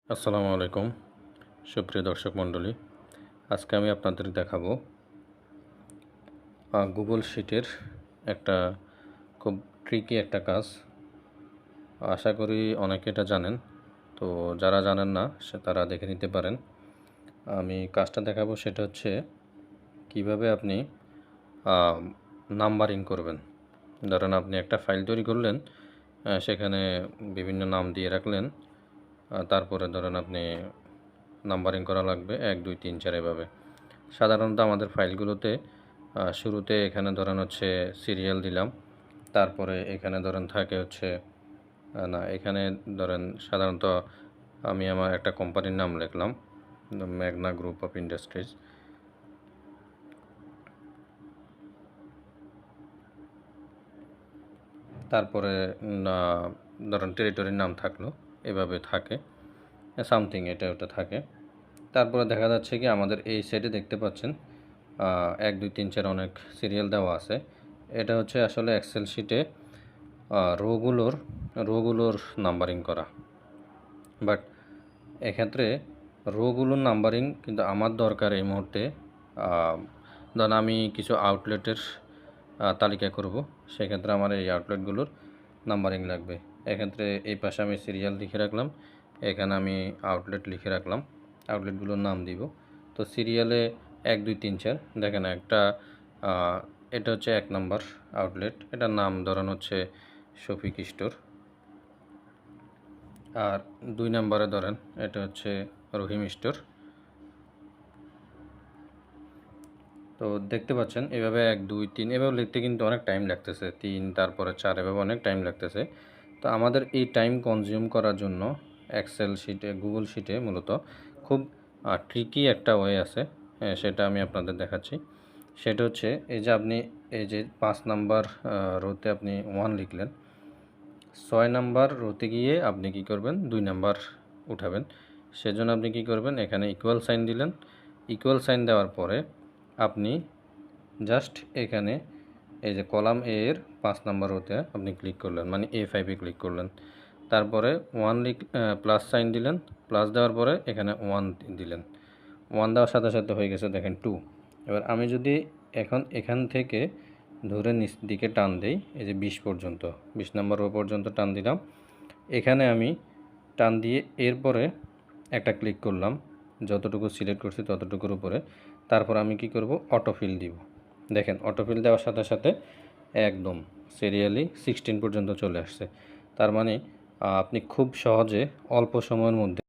আসসালামু আলাইকুম সুপ্রিয় দর্শক মণ্ডলী। আজকে আমি আপনাদের দেখাবো গুগল শিটের একটা খুব ট্রিকি একটা কাজ। আশা করি অনেকে এটা জানেন, তো যারা জানেন না তারা দেখে নিতে পারেন। আমি কাজটা দেখাবো, সেটা হচ্ছে কিভাবে আপনি নাম্বারিং করবেন। ধরেন আপনি একটা ফাইল তৈরি করলেন, সেখানে বিভিন্ন নাম দিয়ে রাখলেন, তারপরে ধরেন আপনি নাম্বারিং করা লাগবে 1 2 3 4 এভাবে। সাধারণত আমাদের ফাইলগুলোতে শুরুতে এখানে ধরেন হচ্ছে সিরিয়াল দিলাম, তারপরে এখানে ধরেন থাকে হচ্ছে না, এখানে ধরেন সাধারণত আমি আমার একটা কোম্পানির নাম লিখলাম, মেঘনা গ্রুপ অফ ইন্ডাস্ট্রিজ। তারপরে ধরেন টেরিটরির নাম থাকলো, এভাবে থাকে সামথিং, এটা ওটা থাকে। তারপরে দেখা যাচ্ছে কি আমাদের এই সাইডে দেখতে পাচ্ছেন 1 2 3 4 অনেক সিরিয়াল দেওয়া আছে। এটা হচ্ছে আসলে এক্সেল শিটে রোগুলোর নাম্বারিং করা। বাট এক্ষেত্রে রোগুলোর নাম্বারিং কিন্তু আমার দরকার এই মুহূর্তে। ধরুন আমি কিছু আউটলেটের তালিকা করব, সেক্ষেত্রে আমার এই আউটলেটগুলোর নাম্বারিং লাগবে। এক্ষেত্রে এই পাশে আমি সিরিয়াল লিখে রাখলাম, এখানে আমি আউটলেট লিখে রাখলাম, আউটলেটগুলোর নাম দিব। তো সিরিয়ালে 1 2 3 4 দেখেন একটা এটা হচ্ছে 1 নাম্বার আউটলেট, এটার নাম ধরেন হচ্ছে শফিক স্টোর। আর 2 নাম্বারে ধরেন এটা হচ্ছে রহিম স্টোর। তো দেখতে পাচ্ছেন এভাবে 1 2 3 এভাবে লিখতে কিন্তু অনেক টাইম লাগতেছে, 3 তারপরে 4 এভাবে অনেক টাইম লাগতেছে। তো আমাদের এই টাইম কনজিউম করার জন্য এক্সেল শিটে, গুগল শিটে মূলত খুব ট্রিকি একটা ওয়ে আছে, সেটা আমি আপনাদের দেখাচ্ছি। সেটা হচ্ছে এই যে আপনি এই যে 5 নাম্বার রোতে আপনি 1 লিখলেন, 6 নাম্বার রোতে গিয়ে আপনি কি করবেন, 2 নাম্বার উঠাবেন। সেজন্য আপনি কি করবেন, এখানে ইকুয়াল সাইন দিলেন। ইকুয়াল সাইন দেওয়ার পরে আপনি জাস্ট এখানে এই যে কলাম এ এর 5 নাম্বার রোতে আপনি ক্লিক করলেন, মানে A5 এ ক্লিক করলেন। তারপরে 1 প্লাস সাইন দিলেন, প্লাস দেওয়ার পরে এখানে 1 দিলেন। 1 দেওয়ার সাথে সাথে হয়ে গেছে দেখেন 2। এবার আমি যদি এখন এখান থেকে ধরে নিচ দিকে টান দেই, এই যে 20 পর্যন্ত, 20 নাম্বার রো পর্যন্ত টান দিলাম। এখানে আমি টান দিয়ে এরপরে একটা ক্লিক করলাম, যতটুকু সিলেক্ট করছি ততটুকুর উপরে। তারপর আমি কি করব, অটোফিল দিব। দেখেন অটোফিল দেওয়ার সাথে সাথে একদম সিরিয়ালি 16 পর্যন্ত চলে আসছে। তার মানে আপনি খুব সহজে অল্প সময়ের মধ্যে